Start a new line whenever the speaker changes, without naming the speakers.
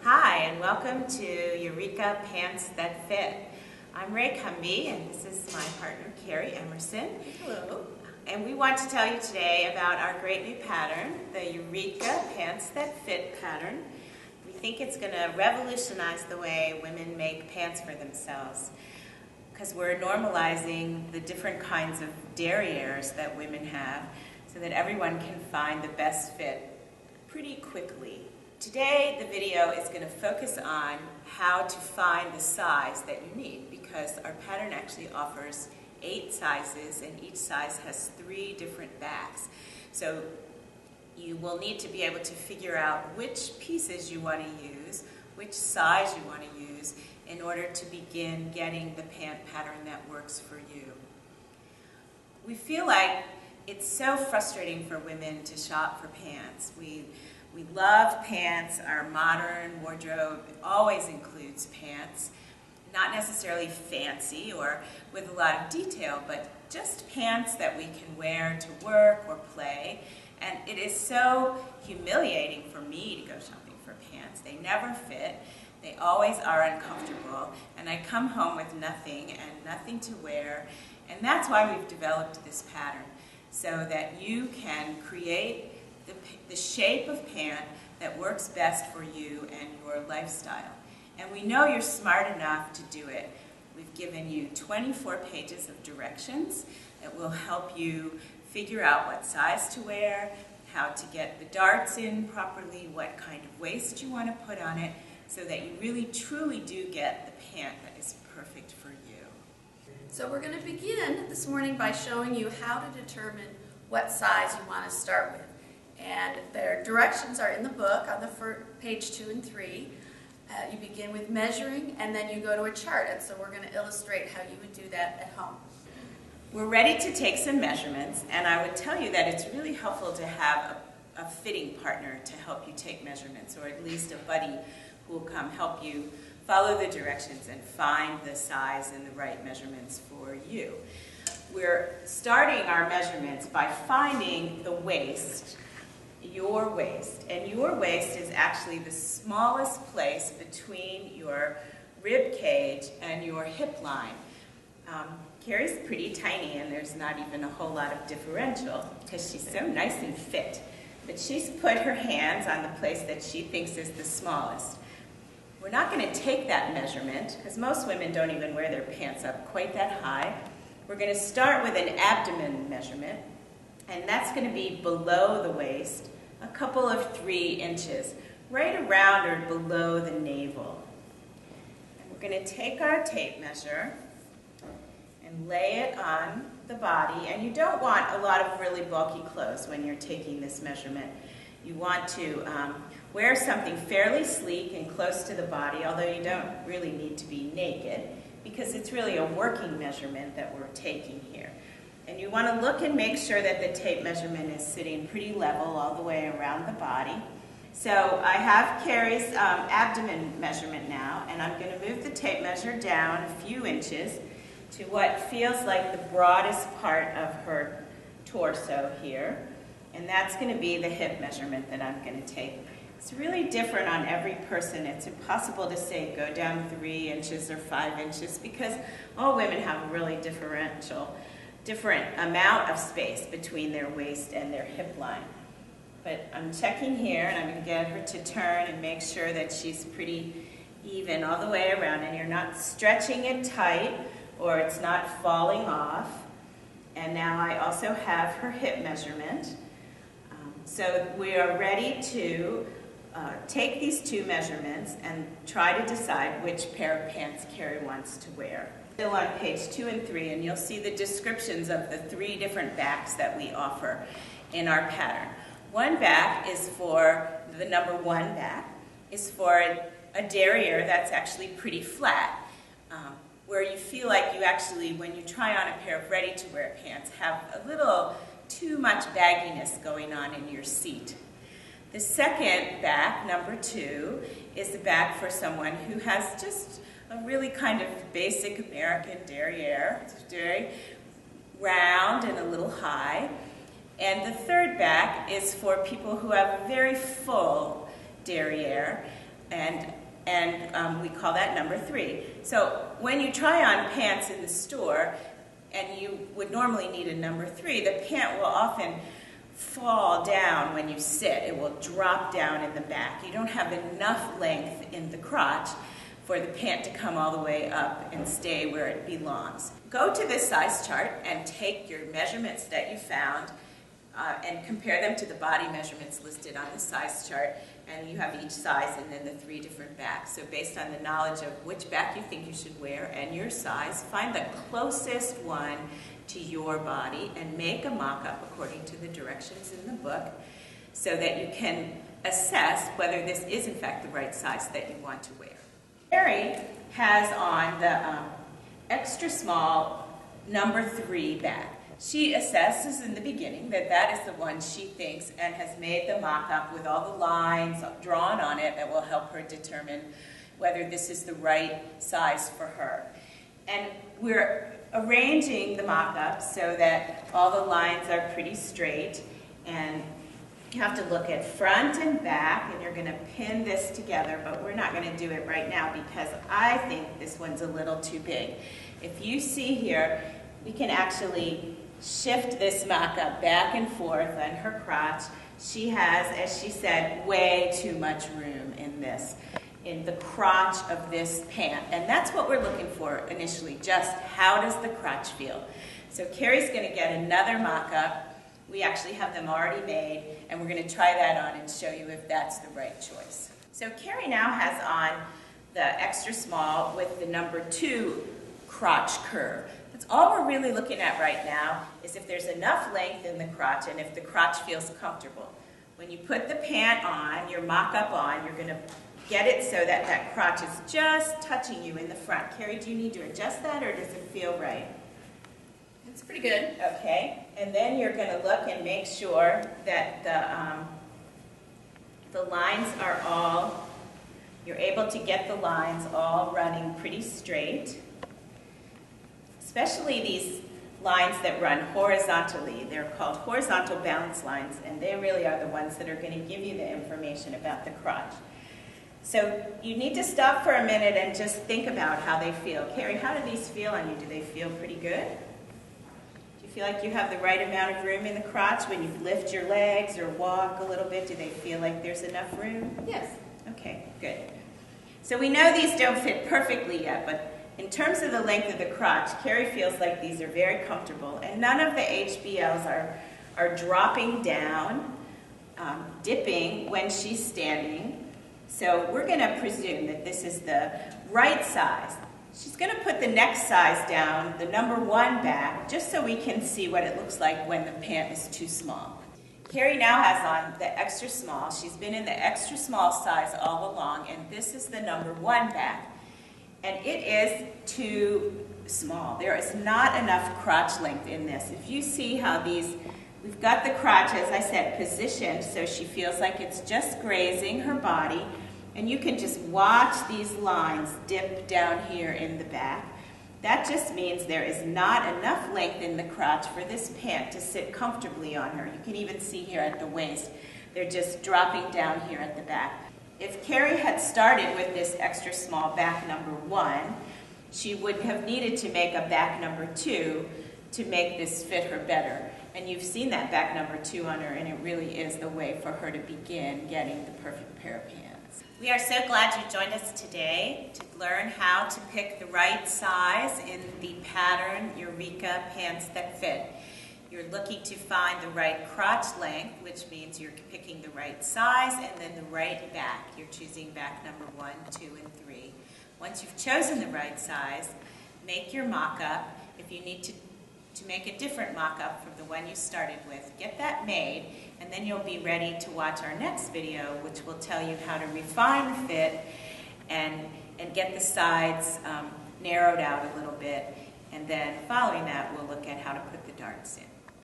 Hi, and welcome to Eureka Pants That Fit. I'm Ray Cumby, and this is my partner, Carrie Emerson.
Hello.
And we want to tell you today about our great new pattern, the Eureka Pants That Fit pattern. We think it's going to revolutionize the way women make pants for themselves, because we're normalizing the different kinds of derrieres that women have so that everyone can find the best fit pretty quickly. Today, the video is going to focus on how to find the size that you need, because our pattern actually offers 8 sizes, and each size has 3 different backs. So you will need to be able to figure out which pieces you want to use, which size you want to use, in order to begin getting the pant pattern that works for you. We feel like it's so frustrating for women to shop for pants. We love pants. Our modern wardrobe always includes pants. Not necessarily fancy or with a lot of detail, but just pants that we can wear to work or play. And it is so humiliating for me to go shopping for pants. They never fit. They always are uncomfortable. And I come home with nothing and nothing to wear. And that's why we've developed this pattern, so that you can create the shape of pant that works best for you and your lifestyle. And we know you're smart enough to do it. We've given you 24 pages of directions that will help you figure out what size to wear, how to get the darts in properly, what kind of waist you want to put on it, so that you really truly do get the pant that is perfect for you.
So we're going to begin this morning by showing you how to determine what size you want to start with. And their directions are in the book on the page 2 and 3. You begin with measuring, and then you go to a chart. And so we're going to illustrate how you would do that at home.
We're ready to take some measurements, and I would tell you that it's really helpful to have a fitting partner to help you take measurements, or at least a buddy who will come help you follow the directions and find the size and the right measurements for you. We're starting our measurements by finding the waist, your waist. And your waist is actually the smallest place between your rib cage and your hip line. Carrie's pretty tiny, and there's not even a whole lot of differential because she's so nice and fit. But she's put her hands on the place that she thinks is the smallest. We're not going to take that measurement, because most women don't even wear their pants up quite that high. We're going to start with an abdomen measurement, and that's going to be below the waist, a couple of 3 inches, right around or below the navel. And we're going to take our tape measure and lay it on the body. And you don't want a lot of really bulky clothes when you're taking this measurement. You want to wear something fairly sleek and close to the body, although you don't really need to be naked, because it's really a working measurement that we're taking here. And you want to look and make sure that the tape measurement is sitting pretty level all the way around the body. So I have Carrie's abdomen measurement now, and I'm going to move the tape measure down a few inches to what feels like the broadest part of her torso here. And that's going to be the hip measurement that I'm going to take. It's really different on every person. It's impossible to say go down 3 inches or 5 inches, because all women have a really different amount of space between their waist and their hip line. But I'm checking here, and I'm going to get her to turn and make sure that she's pretty even all the way around, and you're not stretching it tight or it's not falling off. And now I also have her hip measurement. So we are ready to take these 2 measurements and try to decide which pair of pants Carrie wants to wear. Still on page 2 and 3, and you'll see the descriptions of the 3 different backs that we offer in our pattern. One back is for, the number 1 back, is for a derriere that's actually pretty flat, where you feel like you actually, when you try on a pair of ready-to-wear pants, have a little too much bagginess going on in your seat. The second back, number 2, is the back for someone who has just a really kind of basic American derriere. It's very round and a little high. And the third back is for people who have a very full derriere and and we call that number 3. So when you try on pants in the store, and you would normally need a number 3, the pant will often fall down when you sit. It will drop down in the back. You don't have enough length in the crotch for the pant to come all the way up and stay where it belongs. Go to this size chart and take your measurements that you found and compare them to the body measurements listed on the size chart, and you have each size and then the 3 different backs. So based on the knowledge of which back you think you should wear and your size, find the closest one to your body and make a mock-up according to the directions in the book so that you can assess whether this is in fact the right size that you want to wear. Carrie has on the extra small number 3 back. She assesses in the beginning that that is the one she thinks and has made the mock-up with all the lines drawn on it that will help her determine whether this is the right size for her. And we're arranging the mock-up so that all the lines are pretty straight, and you have to look at front and back, and you're going to pin this together, but we're not going to do it right now because I think this one's a little too big. If you see here, we can actually shift this mock-up back and forth on her crotch. She has, as she said, way too much room in the crotch of this pant. And that's what we're looking for initially, just how does the crotch feel? So Carrie's going to get another mock-up. We actually have them already made, and we're going to try that on and show you if that's the right choice. So Carrie now has on the extra small with the number 2 crotch curve. That's all we're really looking at right now is if there's enough length in the crotch and if the crotch feels comfortable. When you put the pant on, your mock-up on, you're going to get it so that that crotch is just touching you in the front. Carrie, do you need to adjust that or does it feel right?
It's pretty good.
Okay, and then you're going to look and make sure that the lines are all, you're able to get the lines all running pretty straight. Especially these lines that run horizontally. They're called horizontal balance lines, and they really are the ones that are going to give you the information about the crotch. So you need to stop for a minute and just think about how they feel. Carrie, how do these feel on you? Do they feel pretty good? Do you feel like you have the right amount of room in the crotch when you lift your legs or walk a little bit? Do they feel like there's enough room?
Yes.
Okay, good. So we know these don't fit perfectly yet, but in terms of the length of the crotch, Carrie feels like these are very comfortable, and none of the HBLs are dropping down, dipping when she's standing. So we're going to presume that this is the right size. She's going to put the next size down, the number 1 back, just so we can see what it looks like when the pant is too small. Carrie now has on the extra small. She's been in the extra small size all along, and this is the number 1 back. And it is too small. There is not enough crotch length in this. If you see how we've got the crotch, as I said, positioned so she feels like it's just grazing her body. And you can just watch these lines dip down here in the back. That just means there is not enough length in the crotch for this pant to sit comfortably on her. You can even see here at the waist. They're just dropping down here at the back. If Carrie had started with this extra small back number 1, she would have needed to make a back number 2 to make this fit her better. And you've seen that back number 2 on her, and it really is the way for her to begin getting the perfect pair of pants. We are so glad you joined us today to learn how to pick the right size in the pattern Eureka pants that fit. You're looking to find the right crotch length, which means you're picking the right size, and then the right back. You're choosing back number 1, 2, and 3. Once you've chosen the right size, make your mock-up. If you need to make a different mock-up from the one you started with, get that made, and then you'll be ready to watch our next video, which will tell you how to refine the fit and get the sides narrowed out a little bit. And then following that, we'll look at how to put the darts in.